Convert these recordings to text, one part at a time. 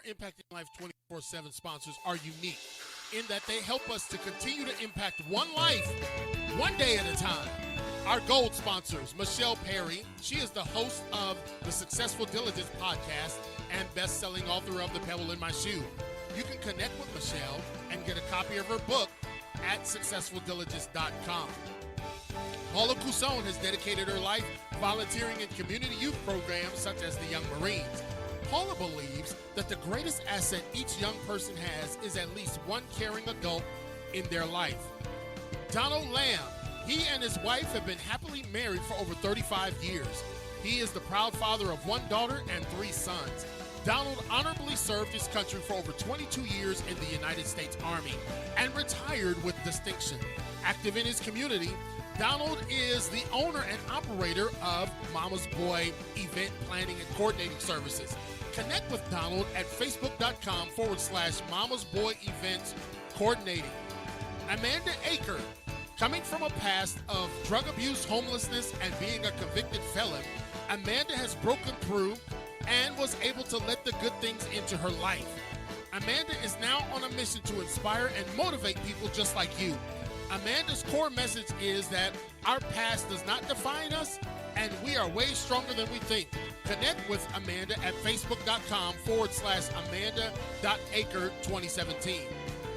Impacting Life 24/7 sponsors are unique in that they help us to continue to impact one life, one day at a time. Our gold sponsors, Michelle Perry. She is the host of the Successful Diligence podcast and best-selling author of The Pebble in My Shoe. You can connect with Michelle and get a copy of her book at successfuldiligence.com. Paula Cousson has dedicated her life volunteering in community youth programs such as the Young Marines. Paula believes that the greatest asset each young person has is at least one caring adult in their life. Donald Lamb, he and his wife have been happily married for over 35 years. He is the proud father of one daughter and 3 sons. Donald honorably served his country for over 22 years in the United States Army and retired with distinction. Active in his community, Donald is the owner and operator of Mama's Boy Event Planning and Coordinating Services. Connect with Donald at facebook.com/Mama's Boy Events Coordinating. Amanda Aker, coming from a past of drug abuse, homelessness, and being a convicted felon, Amanda has broken through and was able to let the good things into her life. Amanda is now on a mission to inspire and motivate people just like you. Amanda's core message is that our past does not define us, and we are way stronger than we think. Connect with Amanda at facebook.com/Amanda.Aker2017.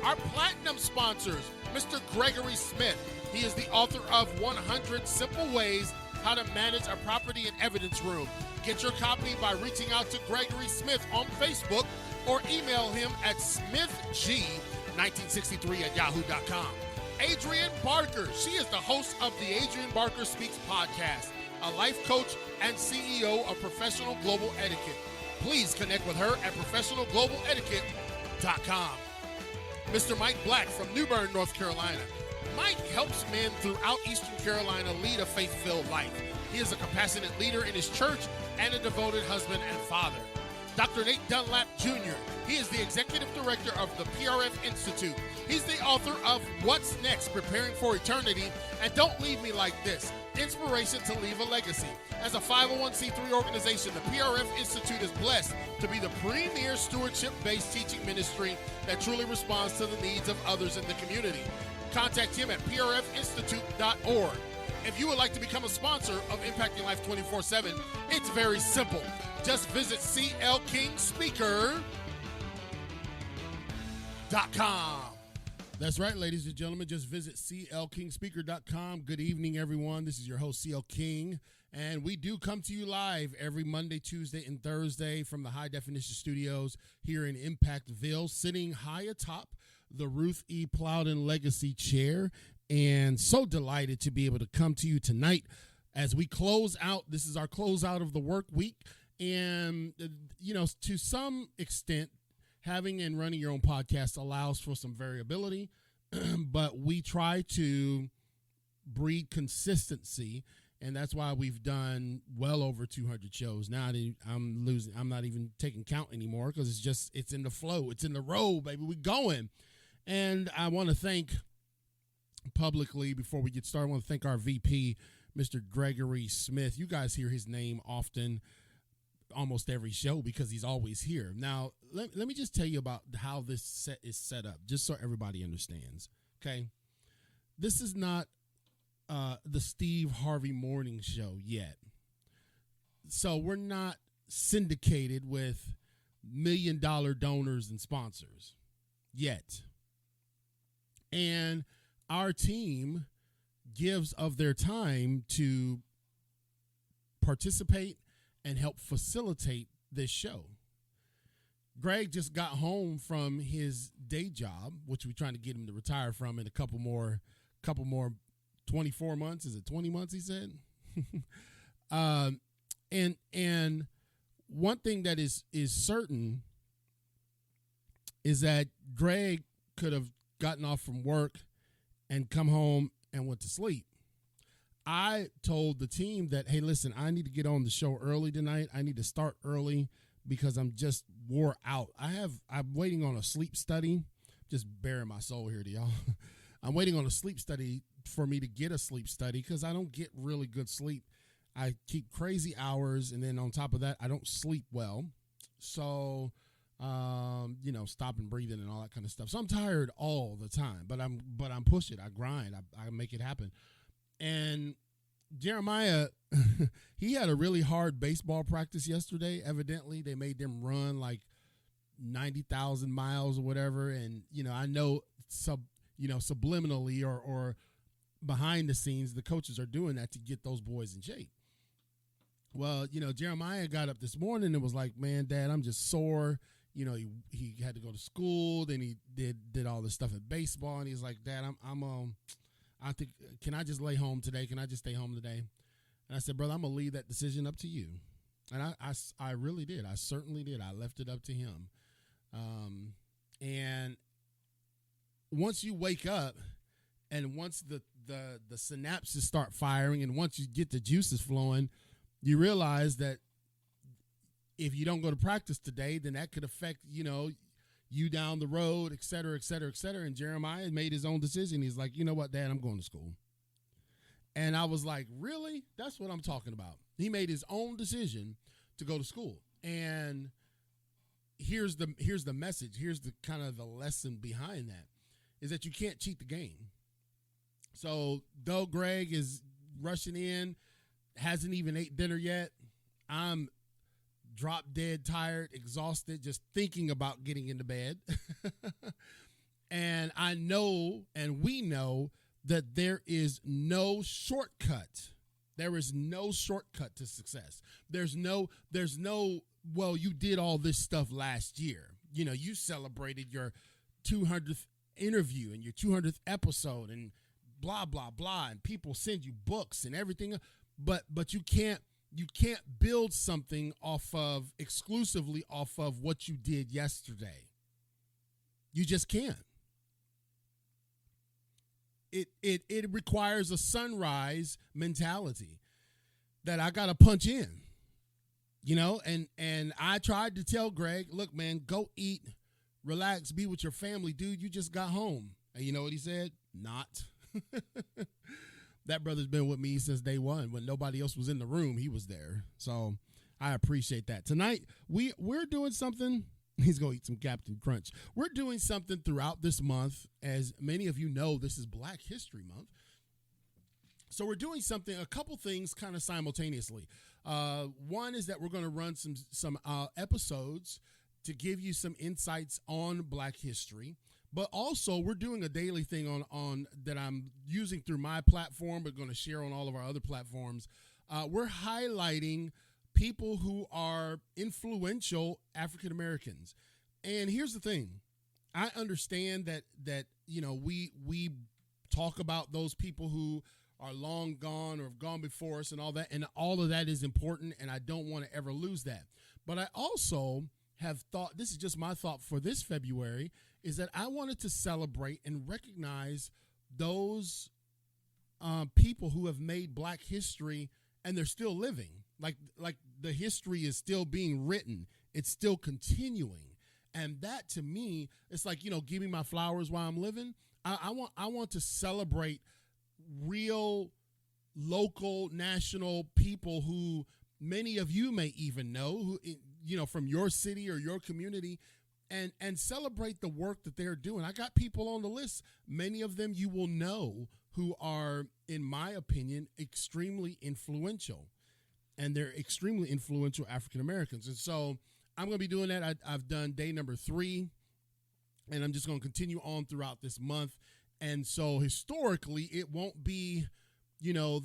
Our platinum sponsors, Mr. Gregory Smith. He is the author of 100 Simple Ways How to Manage a Property and Evidence Room. Get your copy by reaching out to Gregory Smith on Facebook or email him at smithg1963@yahoo.com. Adrienne Barker. She is the host of the Adrienne Barker Speaks podcast, a life coach and CEO of Professional Global Etiquette. Please connect with her at professionalglobaletiquette.com. Mr. Mike Black from New Bern, North Carolina. Mike helps men throughout Eastern Carolina lead a faith-filled life. He is a compassionate leader in his church and a devoted husband and father. Dr. Nate Dunlap Jr., he is the executive director of the PRF Institute. He's the author of What's Next? Preparing for Eternity and Don't Leave Me Like This, Inspiration to Leave a Legacy. As a 501c3 organization, the PRF Institute is blessed to be the premier stewardship-based teaching ministry that truly responds to the needs of others in the community. Contact him at prfinstitute.org. If you would like to become a sponsor of Impacting Life 24/7, it's very simple. Just visit clkingspeaker.com. That's right, ladies and gentlemen. Just visit clkingspeaker.com. Good evening, everyone. This is your host, CL King, and we do come to you live every Monday, Tuesday, and Thursday from the High Definition Studios here in Impactville, sitting high atop the Ruth E. Plowden Legacy Chair, and so delighted to be able to come to you tonight as we close out. This is our closeout of the work week, and, to some extent, having and running your own podcast allows for some variability, but we try to breed consistency, and that's why we've done well over 200 shows. Now I'm not even taking count anymore because it's in the flow. It's in the row, baby. We're going. And I want to thank publicly, before we get started, I want to thank our VP, Mr. Gregory Smith. You guys hear his name often, almost every show, because he's always here. Now, let me just tell you about how this set is set up, just so everybody understands, okay? This is not the Steve Harvey Morning Show yet. So we're not syndicated with $1 million donors and sponsors yet. And our team gives of their time to participate and help facilitate this show. Greg just got home from his day job, which we're trying to get him to retire from in a couple more 24 months. Is it 20 months, he said? And one thing that is certain is that Greg could have gotten off from work and come home and went to sleep. I told the team that, hey, listen, I need to get on the show early tonight. I need to start early because I'm just wore out. I'm waiting on a sleep study. Just bearing my soul here to y'all. I'm waiting on a sleep study for me to get a sleep study because I don't get really good sleep. I keep crazy hours, and then on top of that, I don't sleep well. So stop and breathing and all that kind of stuff. So I'm tired all the time, but I'm pushing. I grind. I make it happen. And Jeremiah, he had a really hard baseball practice yesterday. Evidently, they made them run like 90,000 miles or whatever. And, I know subliminally or behind the scenes, the coaches are doing that to get those boys in shape. Well, Jeremiah got up this morning and was like, man, Dad, I'm just sore. He had to go to school. Then he did all this stuff at baseball. And he's like, Dad, I think, can I just lay home today? Can I just stay home today? And I said, brother, I'm going to leave that decision up to you. And I really did. I certainly did. I left it up to him. And once you wake up and once the synapses start firing and once you get the juices flowing, you realize that if you don't go to practice today, then that could affect, you down the road, et cetera, et cetera, et cetera. And Jeremiah made his own decision. He's like, you know what, Dad, I'm going to school. And I was like, really? That's what I'm talking about. He made his own decision to go to school. And here's the message. Here's the kind of the lesson behind that is that you can't cheat the game. So though Greg is rushing in, hasn't even ate dinner yet, I'm drop dead tired, exhausted, just thinking about getting into bed. And I know, and we know, that there is no shortcut. There is no shortcut to success. There's no, well, you did all this stuff last year. You celebrated your 200th interview and your 200th episode and blah, blah, blah. And people send you books and everything. But you can't build something exclusively off of what you did yesterday. You just can't. It requires a sunrise mentality that I got to punch in, and I tried to tell Greg, look, man, go eat, relax, be with your family, dude. You just got home. And you know what he said? Not. That brother's been with me since day one. When nobody else was in the room, he was there. So I appreciate that. Tonight, we're doing something. He's going to eat some Captain Crunch. We're doing something throughout this month. As many of you know, this is Black History Month. So we're doing a couple things kind of simultaneously. One is that we're going to run some episodes to give you some insights on Black history. But also, we're doing a daily thing on that I'm using through my platform, but going to share on all of our other platforms. We're highlighting people who are influential African Americans. And here's the thing. I understand that we talk about those people who are long gone or have gone before us and all that, and all of that is important, and I don't want to ever lose that. But I also have thought, this is just my thought for this February, is that I wanted to celebrate and recognize those people who have made Black history and they're still living. Like the history is still being written. It's still continuing. And that to me, it's like, give me my flowers while I'm living. I want to celebrate real local, national people who many of you may even know, who, from your city or your community, and celebrate the work that they're doing. I got people on the list, many of them you will know, who are, in my opinion, extremely influential. And they're extremely influential African Americans. And so I'm going to be doing that. I've done day number 3, and I'm just going to continue on throughout this month. And so historically, it won't be, the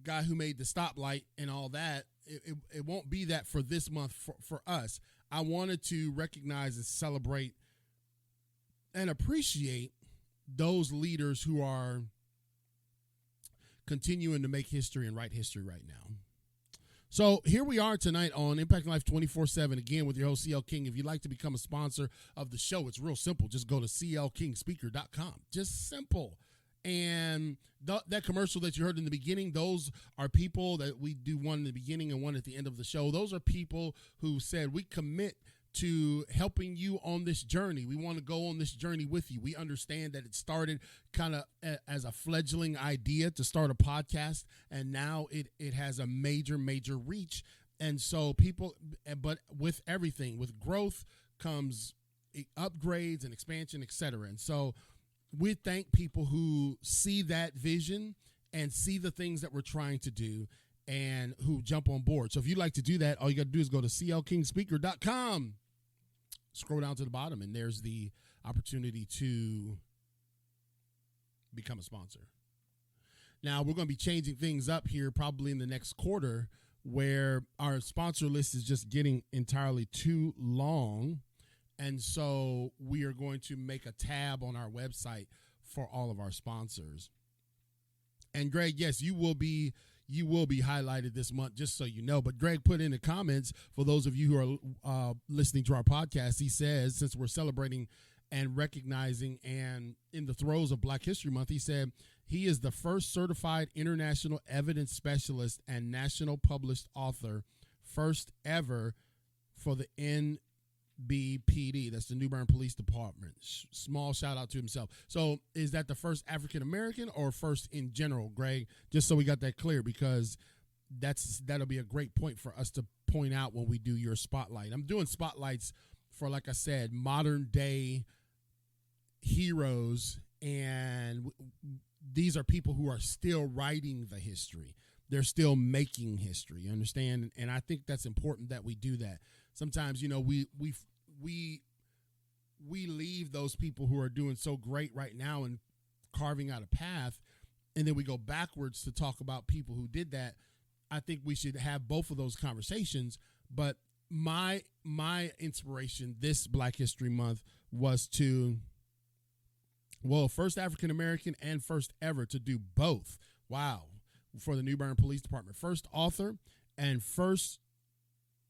guy who made the stoplight and all that. It won't be that for this month for us. I wanted to recognize and celebrate and appreciate those leaders who are continuing to make history and write history right now. So here we are tonight on Impacting Life 24/7, again with your host, CL King. If you'd like to become a sponsor of the show, it's real simple. Just go to clkingspeaker.com. Just simple. And that commercial that you heard in the beginning, those are people that we do one in the beginning and one at the end of the show. Those are people who said, we commit to helping you on this journey. We want to go on this journey with you. We understand that it started kind of as a fledgling idea to start a podcast, and now it has a major reach. And so people, but with everything, with growth comes upgrades and expansion, etc. And so we thank people who see that vision and see the things that we're trying to do and who jump on board. So if you'd like to do that, all you got to do is go to clkingspeaker.com. Scroll down to the bottom, and there's the opportunity to become a sponsor. Now, we're going to be changing things up here probably in the next quarter, where our sponsor list is just getting entirely too long. And so we are going to make a tab on our website for all of our sponsors. And Greg, yes, you will be highlighted this month, just so you know. But Greg put in the comments, for those of you who are listening to our podcast, he says, since we're celebrating and recognizing and in the throes of Black History Month, he said he is the first certified international evidence specialist and national published author, first ever for the NBPD. That's the New Bern Police Department. Small shout out to himself. So is that the first African American or first in general, Greg? Just so we got that clear, because that'll be a great point for us to point out when we do your spotlight. I'm doing spotlights for, like I said, modern day heroes, and these are people who are still writing the history. They're still making history, you understand? And I think that's important that we do that. Sometimes, we leave those people who are doing so great right now and carving out a path, and then we go backwards to talk about people who did that. I think we should have both of those conversations. But my inspiration this Black History Month was first African American and first ever to do both. Wow. For the New Bern Police Department. First author and first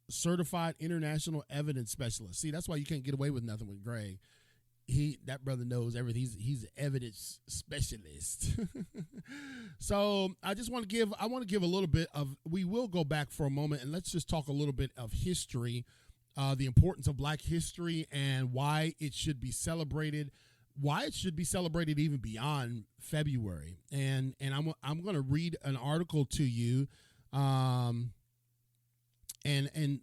certified international evidence specialist. See, that's why you can't get away with nothing with Greg. That brother knows everything. He's an evidence specialist. So I want to give a little bit of, we will go back for a moment and let's just talk a little bit of history, the importance of Black history and why it should be celebrated. Why it should be celebrated even beyond February. And I'm going to read an article to you and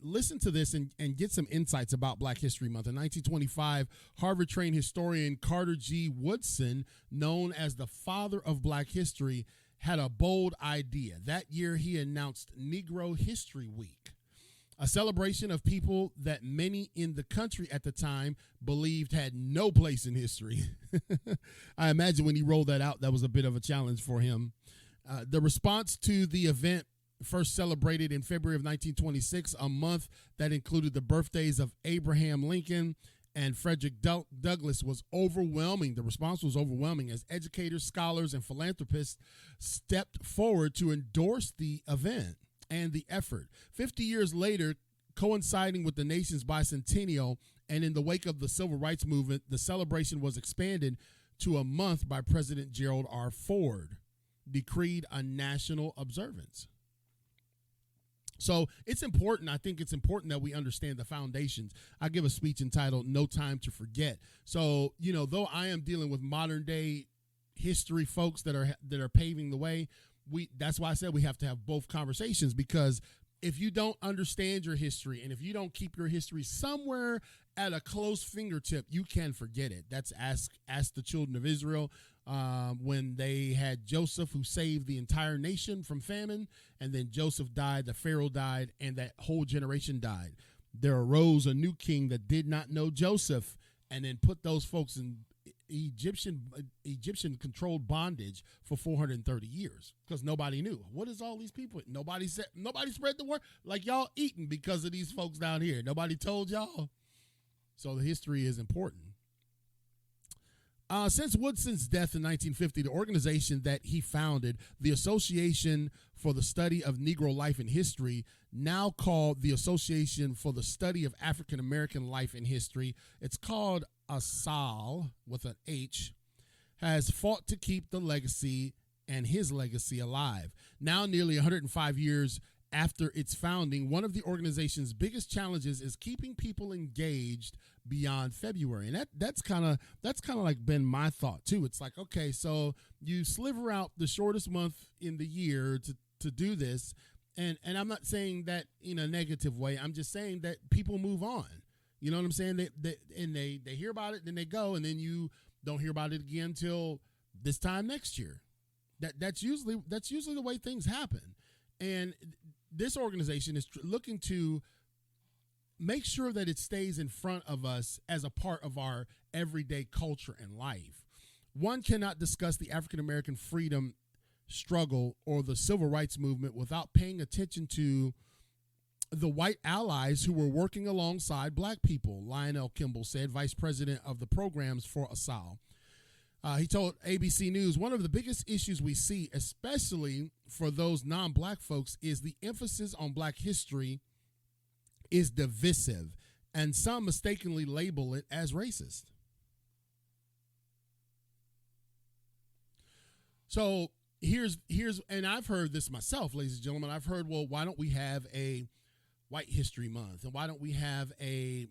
listen to this and get some insights about Black History Month. In 1925, Harvard-trained historian Carter G. Woodson, known as the father of Black history, had a bold idea. That year, he announced Negro History Week, a celebration of people that many in the country at the time believed had no place in history. I imagine when he rolled that out, that was a bit of a challenge for him. The response to the event, first celebrated in February of 1926, a month that included the birthdays of Abraham Lincoln and Frederick Douglass, was overwhelming. The response was overwhelming as educators, scholars, and philanthropists stepped forward to endorse the event and the effort. 50 years later, coinciding with the nation's bicentennial and in the wake of the Civil Rights Movement, the celebration was expanded to a month by President Gerald R. Ford, decreed a national observance. So it's important. I think it's important that we understand the foundations. I give a speech entitled "No Time to Forget." So, though I am dealing with modern day history folks that are paving the way, that's why I said we have to have both conversations, because if you don't understand your history and if you don't keep your history somewhere at a close fingertip, you can forget it. That's ask the children of Israel when they had Joseph, who saved the entire nation from famine, and then Joseph died, the Pharaoh died, and that whole generation died. There arose a new king that did not know Joseph, and then put those folks in Egyptian controlled bondage for 430 years because nobody knew. What is all these people? Nobody spread the word, like y'all eating because of these folks down here. Nobody told y'all. So the history is important. Since Woodson's death in 1950, the organization that he founded, the Association for the Study of Negro Life and History, now called the Association for the Study of African American Life and History, it's called ASAL with an H, has fought to keep the legacy and his legacy alive. Now, nearly 105 years after its founding, one of the organization's biggest challenges is keeping people engaged beyond February. And that's kind of like been my thought too. It's like, okay, so you sliver out the shortest month in the year to do this. And I'm not saying that in a negative way. I'm just saying that people move on. You know what I'm saying? They hear about it, then they go, and then you don't hear about it again until this time next year. That's usually the way things happen. And this organization is looking to make sure that it stays in front of us as a part of our everyday culture and life. One cannot discuss the African American freedom struggle or the civil rights movement without paying attention to the white allies who were working alongside black people, Lionel Kimball said, vice president of the programs for ASAL. He told ABC News, one of the biggest issues we see, especially for those non-black folks, is the emphasis on black history is divisive, and some mistakenly label it as racist. So here's, and I've heard this myself, ladies and gentlemen. I've heard, well, why don't we have a White History Month, and why don't we have a,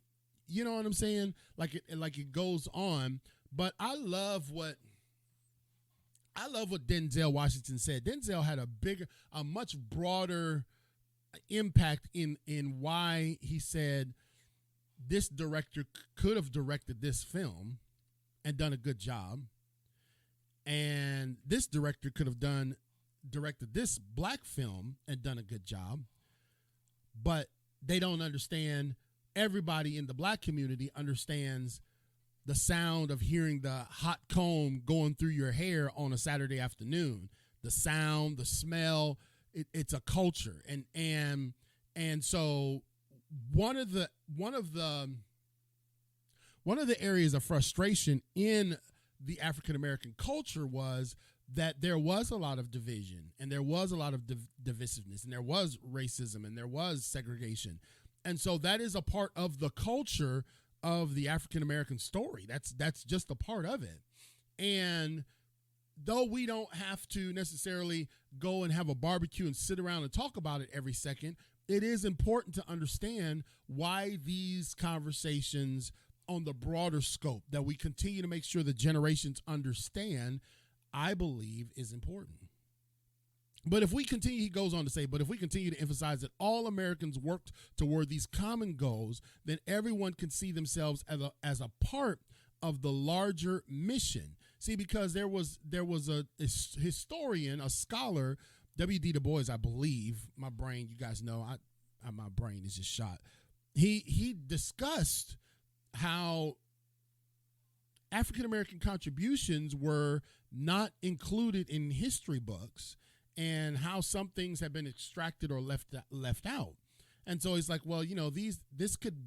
you know what I'm saying? Like it goes on. But I love what Denzel Washington said. Denzel had a much broader impact in why he said this director could have directed this film and done a good job, and this director could have directed this black film and done a good job. But they don't understand. Everybody in the black community understands the sound of hearing the hot comb going through your hair on a Saturday afternoon. The sound, the smell, it's a culture. And so one of the areas of frustration in the African American culture was that there was a lot of division, and there was a lot of divisiveness, and there was racism, and there was segregation. And so that is a part of the culture of the African American story. That's just a part of it. And though we don't have to necessarily go and have a barbecue and sit around and talk about it every second, it is important to understand why these conversations on the broader scope that we continue to make sure the generations understand, I believe is important. But if we continue, he goes on to say, but if we continue to emphasize that all Americans worked toward these common goals, then everyone can see themselves as a part of the larger mission. See, because there was a historian, a scholar, W.D. Du Bois, I believe. My brain, you guys know, my brain is just shot. He discussed how African American contributions were not included in history books, and how some things have been extracted or left out. And so he's like, well, you know, this could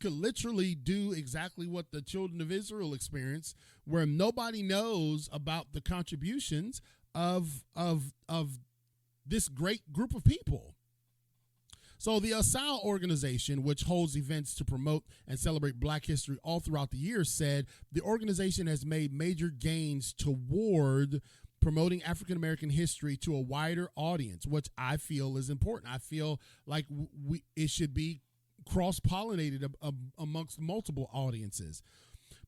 literally do exactly what the children of Israel experienced, where nobody knows about the contributions of this great group of people. So the ASAL organization, which holds events to promote and celebrate Black history all throughout the year, said the organization has made major gains toward promoting African American history to a wider audience, which I feel is important. I feel like it should be cross-pollinated amongst multiple audiences.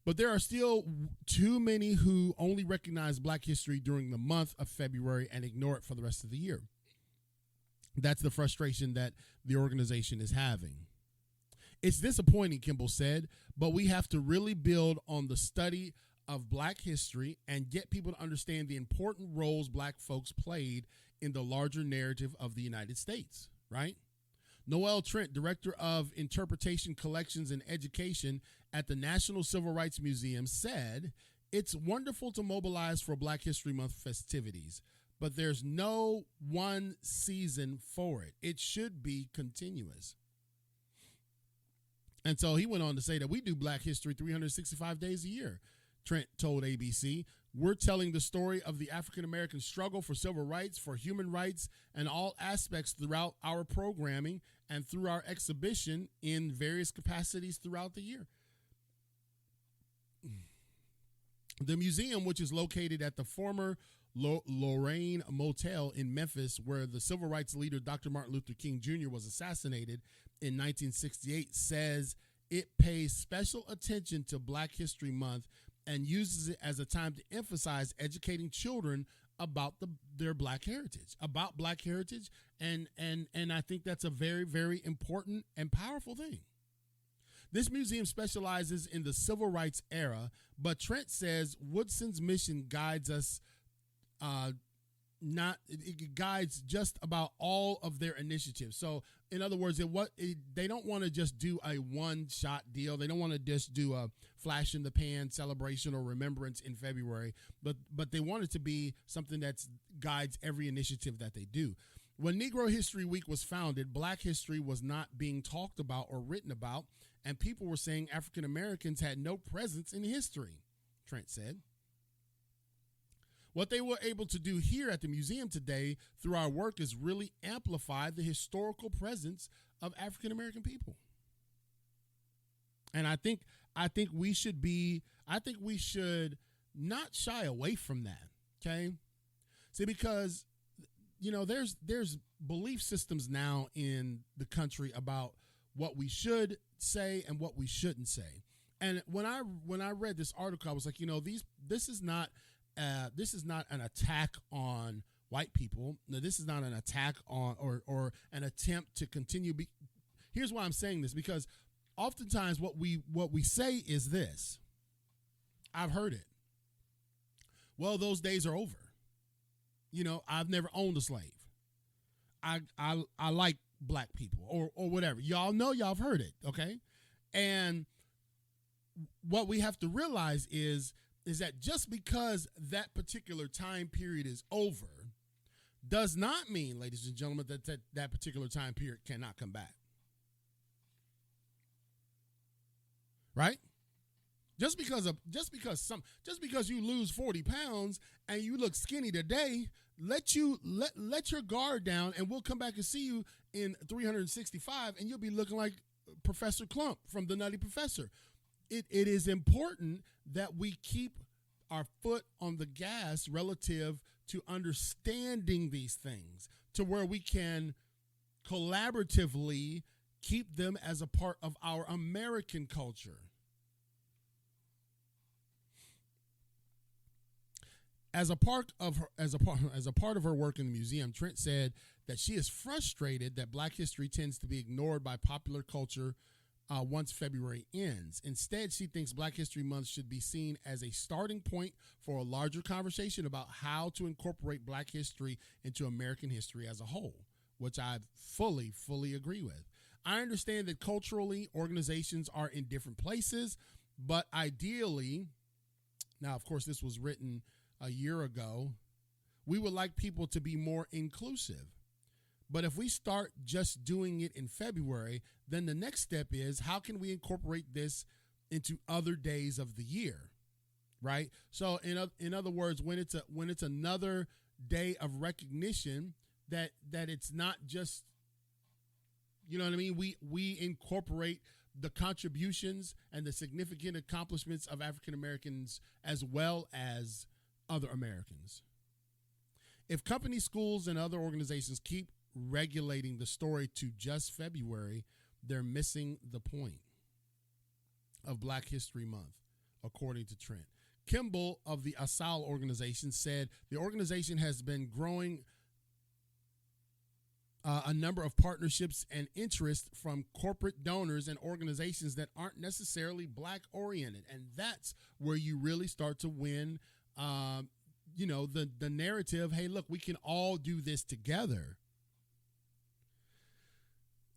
But there are still too many who only recognize Black history during the month of February and ignore it for the rest of the year. That's the frustration that the organization is having. It's disappointing, Kimball said, but we have to really build on the study of Black history and get people to understand the important roles Black folks played in the larger narrative of the United States, right? Noel Trent, Director of Interpretation, Collections, and Education at the National Civil Rights Museum, said, it's wonderful to mobilize for Black History Month festivities, but there's no one season for it. It should be continuous. And so he went on to say that we do Black history 365 days a year. Trent told ABC, we're telling the story of the African American struggle for civil rights, for human rights, and all aspects throughout our programming and through our exhibition in various capacities throughout the year. The museum, which is located at the former Lorraine Motel in Memphis, where the civil rights leader Dr. Martin Luther King Jr. was assassinated in 1968, says it pays special attention to Black History Month and uses it as a time to emphasize educating children about their Black heritage, and I think that's a very, very important and powerful thing. This museum specializes in the civil rights era, but Trent says Woodson's mission guides us it guides just about all of their initiatives. So in other words, they don't want to just do a one-shot deal. They don't want to just do a flash in the pan celebration or remembrance in February, but they want it to be something that guides every initiative that they do. When Negro History Week was founded, Black history was not being talked about or written about, and people were saying African Americans had no presence in history, Trent said. What they were able to do here at the museum today through our work is really amplify the historical presence of African American people. And I think we should not shy away from that. Okay. See, because, there's belief systems now in the country about what we should say and what we shouldn't say. And when I read this article, I was like, this is not an attack on white people. No, this is not an attack on or an attempt to continue. Here's why I'm saying this, because oftentimes what we say is this. I've heard it. Well, those days are over. I've never owned a slave. I like black people or whatever. Y'all know, y'all have heard it, okay? And what we have to realize is that just because that particular time period is over does not mean, ladies and gentlemen, that particular time period cannot come back. Right? Just because you lose 40 pounds and you look skinny today, let your guard down, and we'll come back and see you in 365, and you'll be looking like Professor Clump from The Nutty Professor. It is important that we keep our foot on the gas relative to understanding these things, to where we can collaboratively keep them as a part of our American culture. As a part of her work in the museum, Trent said that she is frustrated that Black history tends to be ignored by popular culture once February ends. Instead, she thinks Black History Month should be seen as a starting point for a larger conversation about how to incorporate Black history into American history as a whole, which I fully agree with. I understand that culturally organizations are in different places, but ideally, now, of course, this was written a year ago, we would like people to be more inclusive. But if we start just doing it in February, then the next step is, how can we incorporate this into other days of the year, right? So in other words, when it's another day of recognition, that it's not just, you know what I mean? We incorporate the contributions and the significant accomplishments of African Americans as well as other Americans. If companies, schools, and other organizations keep regulating the story to just February, they're missing the point of Black History Month, according to Trent. Kimball of the ASAL organization said the organization has been growing a number of partnerships and interest from corporate donors and organizations that aren't necessarily Black oriented. And that's where you really start to win, the narrative, hey, look, we can all do this together.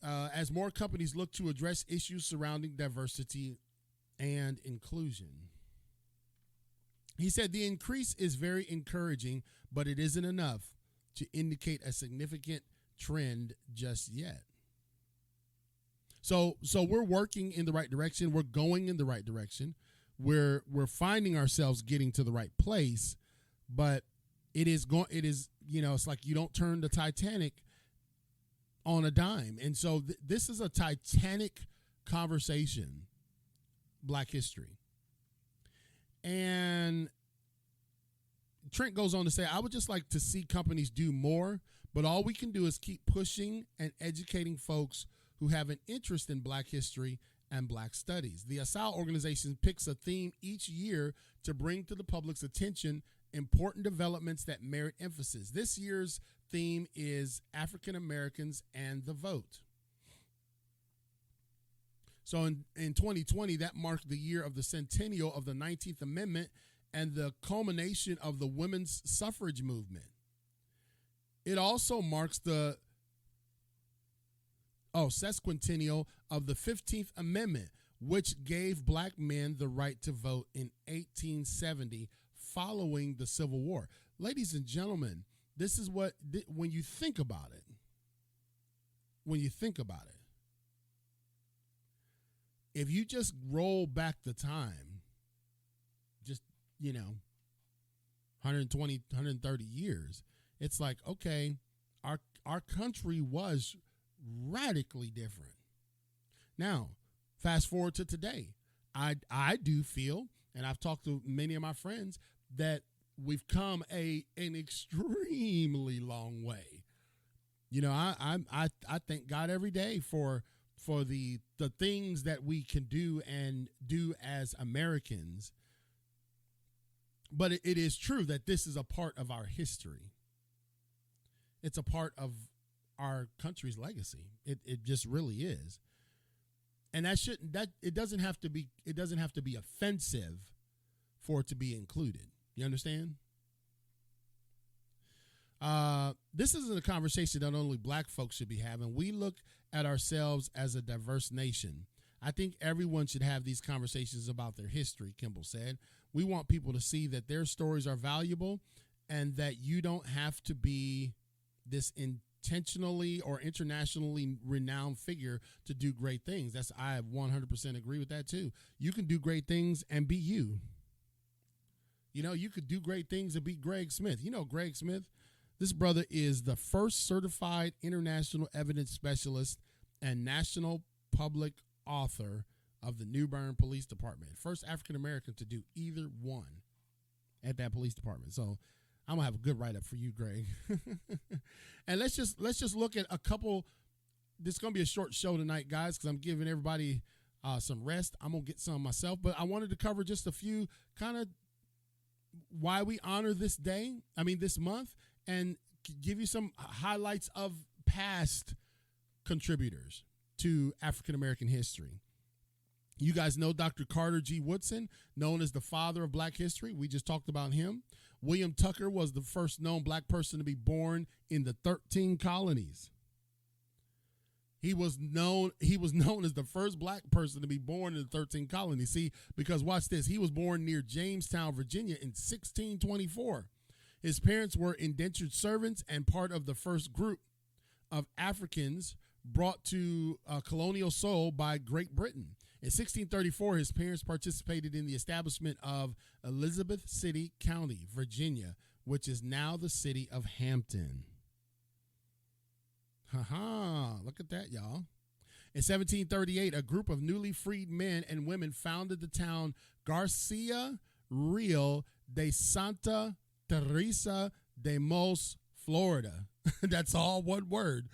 As more companies look to address issues surrounding diversity and inclusion. He said the increase is very encouraging, but it isn't enough to indicate a significant trend just yet. So we're working in the right direction. We're going in the right direction. We're finding ourselves getting to the right place, but it's like you don't turn the Titanic on a dime. And so this is a Titanic conversation, Black history. And Trent goes on to say, I would just like to see companies do more, but all we can do is keep pushing and educating folks who have an interest in Black history and Black studies. The ASAL organization picks a theme each year to bring to the public's attention important developments that merit emphasis. This year's theme is African Americans and the vote. So in 2020, that marked the year of the centennial of the 19th Amendment and the culmination of the women's suffrage movement. It also marks the sesquicentennial of the 15th Amendment, which gave black men the right to vote in 1870 following the Civil War. Ladies and gentlemen, this is what, when you think about it, if you just roll back the time, just, 120, 130 years, it's like, okay, our country was radically different. Now, fast forward to today. I do feel, and I've talked to many of my friends, that we've come an extremely long way. I thank God every day for the things that we can do and do as Americans. But it is true that this is a part of our history. It's a part of our country's legacy. It just really is. And it doesn't have to be offensive for it to be included. You understand? This isn't a conversation that only black folks should be having. We look at ourselves as a diverse nation. I think everyone should have these conversations about their history, Kimball said. We want people to see that their stories are valuable and that you don't have to be this intentionally or internationally renowned figure to do great things. I 100% agree with that too. You can do great things and be you. You could do great things and be Greg Smith. Greg Smith, this brother is the first certified international evidence specialist and national public author of the New Bern Police Department. First African-American to do either one at that police department. So I'm gonna have a good write-up for you, Greg. And let's just look at a couple. This is gonna be a short show tonight, guys, because I'm giving everybody some rest. I'm gonna get some myself, but I wanted to cover just a few kind of why we honor this month, and give you some highlights of past contributors to African-American history. You guys know Dr. Carter G. Woodson, known as the father of black history. We just talked about him. William Tucker was the first known black person to be born in the 13 colonies. He was known as the first black person to be born in the 13 colonies. See, because watch this. He was born near Jamestown, Virginia in 1624. His parents were indentured servants and part of the first group of Africans brought to colonial soil by Great Britain. In 1634, his parents participated in the establishment of Elizabeth City County, Virginia, which is now the city of Hampton. Look at that, y'all. In 1738, a group of newly freed men and women founded the town Garcia Real de Santa Teresa de Mos, Florida. That's all one word.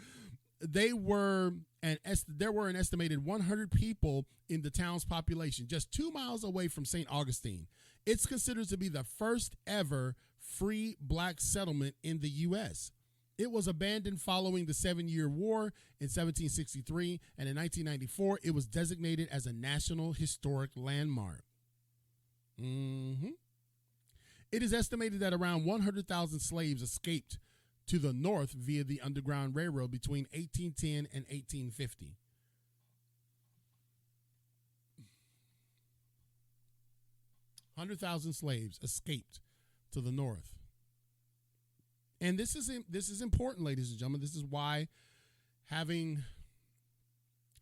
There were an estimated 100 people in the town's population, just 2 miles away from St. Augustine. It's considered to be the first ever free black settlement in the U.S. It was abandoned following the 7-Year War in 1763, and in 1994, it was designated as a National Historic Landmark. It is estimated that around 100,000 slaves escaped to the north via the Underground Railroad between 1810 and 1850. Slaves escaped to the north. And this is important, ladies and gentlemen. This is why having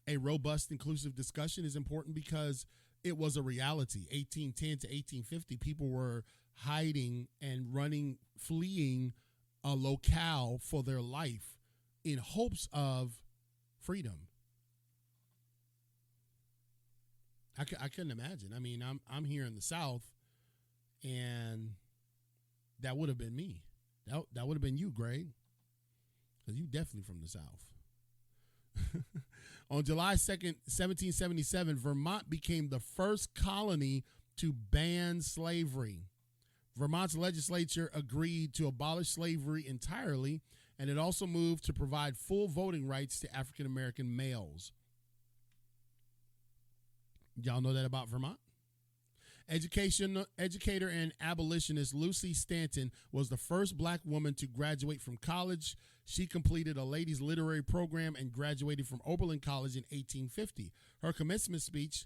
a robust, inclusive discussion is important, because it was a reality. 1810 to 1850, people were hiding and running, fleeing a locale for their life in hopes of freedom. I couldn't imagine. I mean, I'm here in the South, and that would have been me. That would have been you, Greg, because you definitely from the South. On July 2nd, 1777, Vermont became the first colony to ban slavery. Vermont's legislature agreed to abolish slavery entirely, and it also moved to provide full voting rights to African-American males. Y'all know that about Vermont? Educator and abolitionist Lucy Stanton was the first black woman to graduate from college. She completed a ladies' literary program and graduated from Oberlin College in 1850. Her commencement speech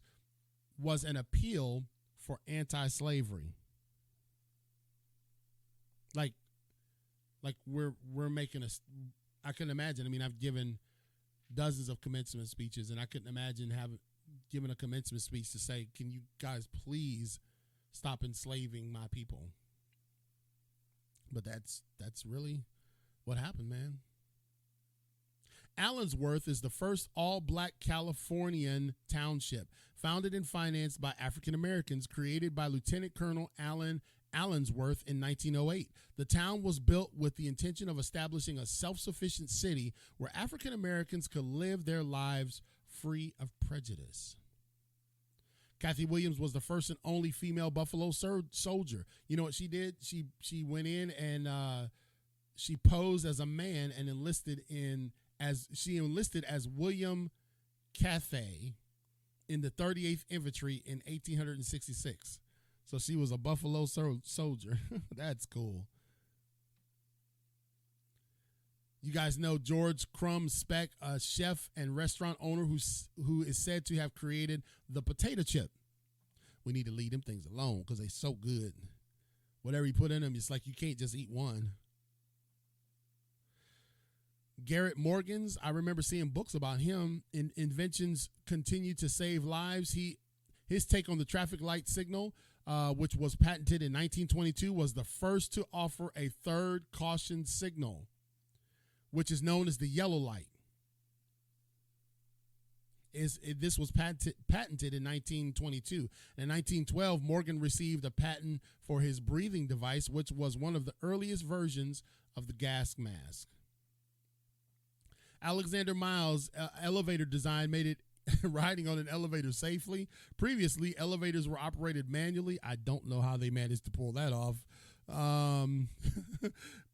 was an appeal for anti-slavery. Like we're making I couldn't imagine. I mean, I've given dozens of commencement speeches, and I couldn't imagine given a commencement speech to say, can you guys please stop enslaving my people? But that's really what happened, man. Allensworth is the first all-black Californian township, founded and financed by African Americans, created by Lieutenant Colonel Allensworth in 1908. The town was built with the intention of establishing a self-sufficient city where African Americans could live their lives free of prejudice. Kathy Williams was the first and only female Buffalo soldier. You know what she did? She went in and she posed as a man and enlisted as William Cathay in the 38th Infantry in 1866. So she was a Buffalo soldier. That's cool. You guys know George Crumb Speck, a chef and restaurant owner who is said to have created the potato chip. We need to leave them things alone because they're so good. Whatever you put in them, it's like you can't just eat one. Garrett Morgans, I remember seeing books about him. Inventions continue to save lives. His take on the traffic light signal, which was patented in 1922, was the first to offer a third caution signal, which is known as the yellow light. This was patented in 1922. In 1912, Morgan received a patent for his breathing device, which was one of the earliest versions of the gas mask. Alexander Miles' elevator design made it riding on an elevator safely. Previously, elevators were operated manually. I don't know how they managed to pull that off.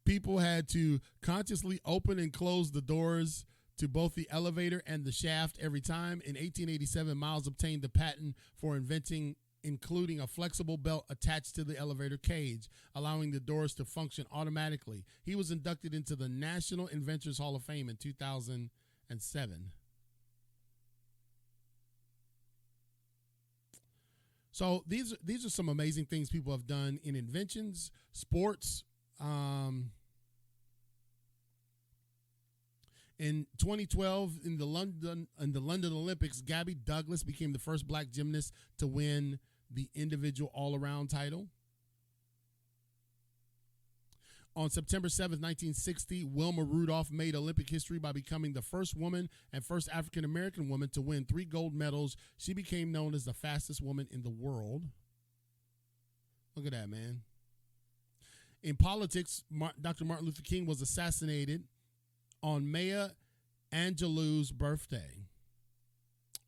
People had to consciously open and close the doors to both the elevator and the shaft every time. In 1887, Miles obtained the patent for including a flexible belt attached to the elevator cage, allowing the doors to function automatically. He was inducted into the National Inventors Hall of Fame in 2007. So these are some amazing things people have done in inventions, sports. In 2012, in the London Olympics, Gabby Douglas became the first black gymnast to win the individual all-around title. On September 7th, 1960, Wilma Rudolph made Olympic history by becoming the first woman and first African-American woman to win 3 gold medals. She became known as the fastest woman in the world. Look at that, man. In politics, Dr. Martin Luther King was assassinated on Maya Angelou's birthday.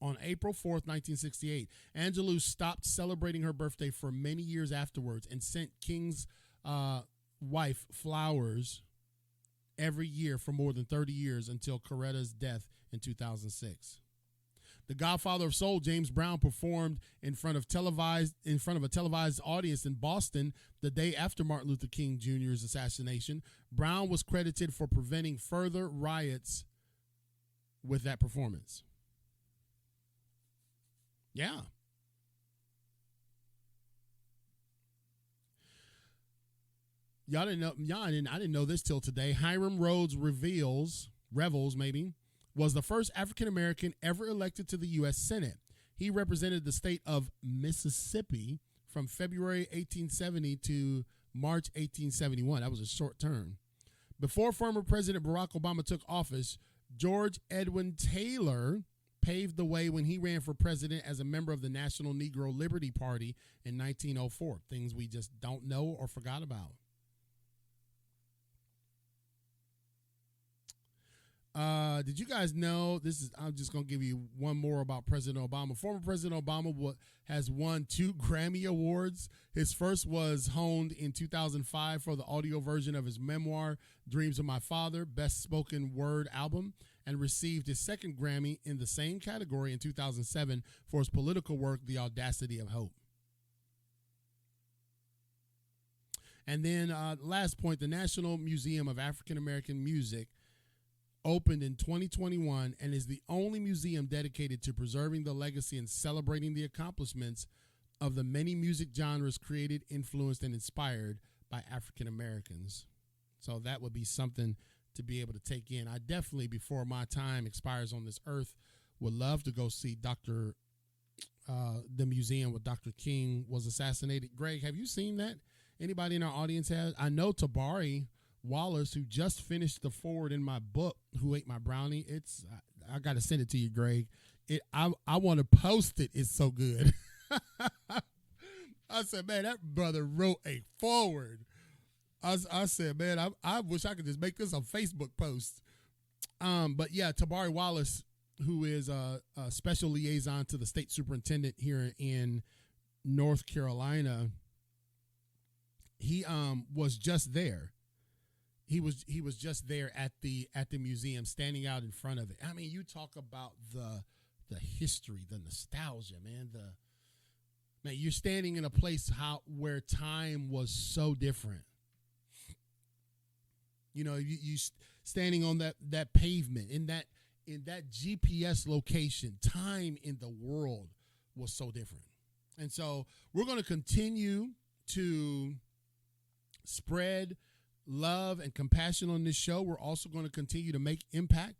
On April 4th, 1968, Angelou stopped celebrating her birthday for many years afterwards and sent King's wife flowers every year for more than 30 years until Coretta's death in 2006. The godfather of soul, James Brown, performed in front of a televised audience in Boston the day after Martin Luther King Jr.'s assassination. Brown was credited for preventing further riots with that performance. Yeah. I didn't know this till today. Hiram Rhodes Revels, was the first African-American ever elected to the U.S. Senate. He represented the state of Mississippi from February 1870 to March 1871. That was a short term. Before former President Barack Obama took office, George Edwin Taylor paved the way when he ran for president as a member of the National Negro Liberty Party in 1904. Things we just don't know or forgot about. Did you guys know I'm just going to give you one more about President Obama. Former President Obama has won 2 Grammy Awards. His first was honed in 2005 for the audio version of his memoir, Dreams of My Father, Best Spoken Word album. and received his second Grammy in the same category in 2007 for his political work, The Audacity of Hope. And then last point, the National Museum of African American Music opened in 2021 and is the only museum dedicated to preserving the legacy and celebrating the accomplishments of the many music genres created, influenced, and inspired by African Americans. So that would be something to be able to take in. I definitely, before my time expires on this earth, would love to go see the museum where Dr. King was assassinated. Greg, have you seen that? Anybody in our audience has? I know Tabari Wallace, who just finished the forward in my book, Who Ate My Brownie. I got to send it to you, Greg. I want to post it. It's so good. I said, man, that brother wrote a forward. I said, man, I wish I could just make this a Facebook post. But yeah, Tabari Wallace, who is a special liaison to the state superintendent here in North Carolina, he was just there. He was just there at the museum, standing out in front of it. I mean, you talk about the history, the nostalgia, man. You're standing in a place where time was so different. You know, you standing on that pavement in that GPS location. Time in the world was so different, and so we're going to continue to spread love and compassion on this show. We're also going to continue to make impact,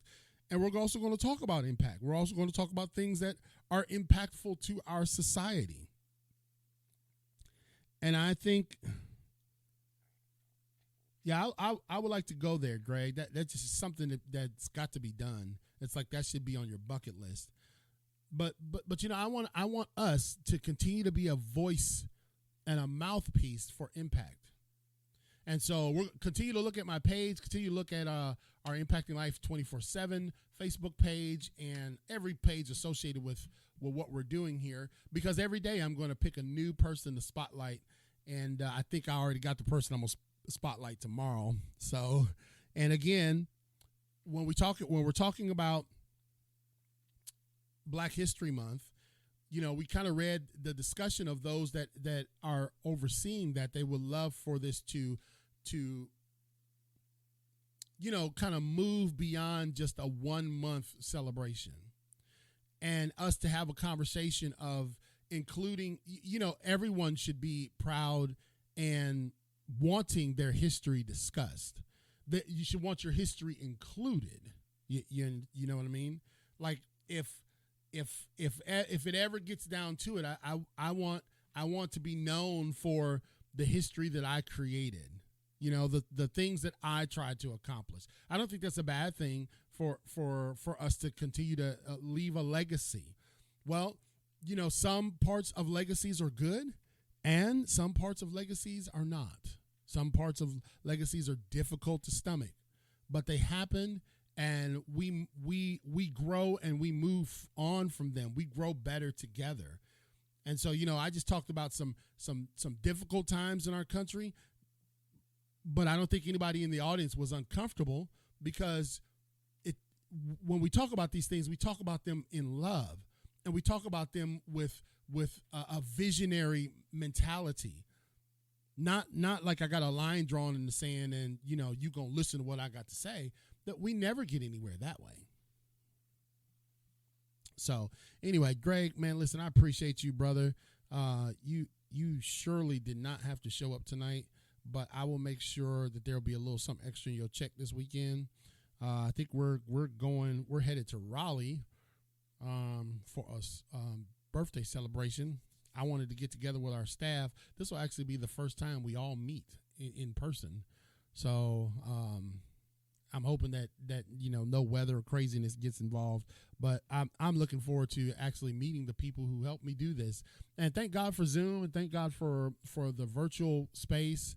and we're also going to talk about impact. We're also going to talk about things that are impactful to our society. And I think, yeah, I would like to go there, Greg. That's just something that's got to be done. It's like that should be on your bucket list. But you know, I want us to continue to be a voice and a mouthpiece for impact. And so we'll continue to look at my page, continue to look at our Impacting Life 24/7 Facebook page and every page associated with what we're doing here, because every day I'm going to pick a new person to spotlight. And I think I already got the person I'm going to spotlight tomorrow. So, and again, when we're talking about Black History Month, you know, we kind of read the discussion of those that are overseeing that. They would love for this to you know, kind of move beyond just a 1 month celebration, and us to have a conversation of including, you know, everyone should be proud and wanting their history discussed. That you should want your history included. You know what I mean? Like if it ever gets down to it, I want to be known for the history that I created. You know, the things that I tried to accomplish. I don't think that's a bad thing for us to continue to leave a legacy. Well, you know, some parts of legacies are good and some parts of legacies are not. Some parts of legacies are difficult to stomach, but they happen, and we grow and we move on from them. We grow better together. And so, you know, I just talked about some difficult times in our country, but I don't think anybody in the audience was uncomfortable, because when we talk about these things, we talk about them in love, and we talk about them with a visionary mentality. Not like I got a line drawn in the sand and, you know, you gonna listen to what I got to say. That we never get anywhere that way. So anyway, Greg, man, listen, I appreciate you, brother. You surely did not have to show up tonight, but I will make sure that there'll be a little something extra in your check this weekend. I think we're headed to Raleigh for a birthday celebration. I wanted to get together with our staff. This will actually be the first time we all meet in person. So I'm hoping that you know, no weather or craziness gets involved. But I'm looking forward to actually meeting the people who helped me do this. And thank God for Zoom, and thank God for the virtual space.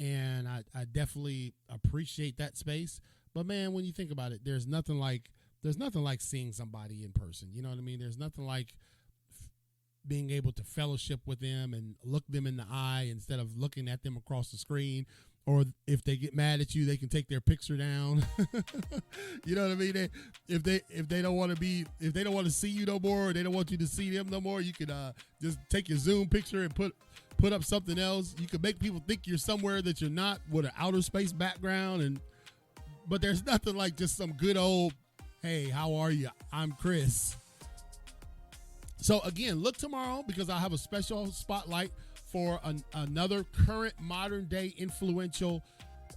And I definitely appreciate that space. But man, when you think about it, there's nothing like seeing somebody in person. You know what I mean? There's nothing like being able to fellowship with them and look them in the eye instead of looking at them across the screen, or if they get mad at you, they can take their picture down. You know what I mean? If they don't want to see you no more, or they don't want you to see them no more, you can just take your Zoom picture and put up something else. You can make people think you're somewhere that you're not, with an outer space background, but there's nothing like just some good old, hey, how are you? I'm Chris. So again, look tomorrow, because I'll have a special spotlight for another current modern day influential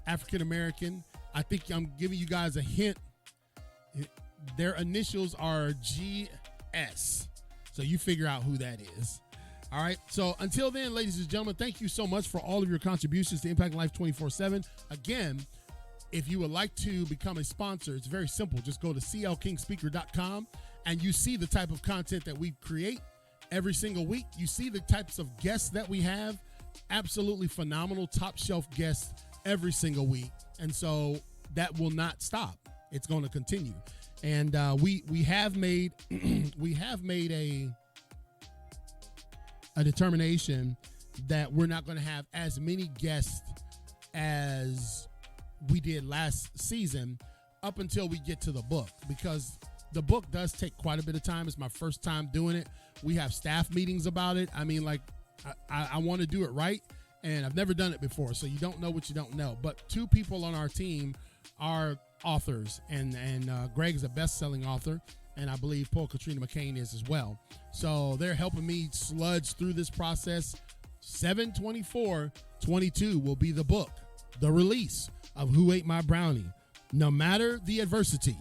African American. I think I'm giving you guys a hint. Their initials are GS. So you figure out who that is. All right. So until then, ladies and gentlemen, thank you so much for all of your contributions to Impact Life 24/7. Again, if you would like to become a sponsor, it's very simple. Just go to clkingspeaker.com and you see the type of content that we create every single week. You see the types of guests that we have. Absolutely phenomenal, top shelf guests every single week. And so that will not stop. It's going to continue. And we have made a determination that we're not going to have as many guests as we did last season up until we get to the book, because the book does take quite a bit of time. It's my first time doing it. We have staff meetings about it. I mean, like, I want to do it right, and I've never done it before, so you don't know what you don't know. But two people on our team are authors, and Greg is a best-selling author, and I believe Paul Katrina McCain is as well. So they're helping me sludge through this process. 7/24/22 will be the book, the release of Who Ate My Brownie. No matter the adversity,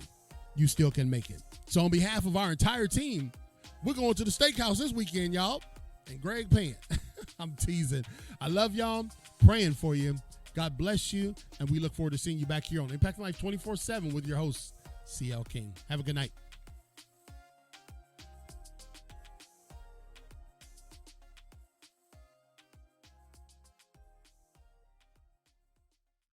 you still can make it. So on behalf of our entire team, we're going to the steakhouse this weekend, y'all, and Greg paying. I'm teasing. I love y'all. Praying for you. God bless you, and we look forward to seeing you back here on Impact Life 24/7 with your host, CL King. Have a good night.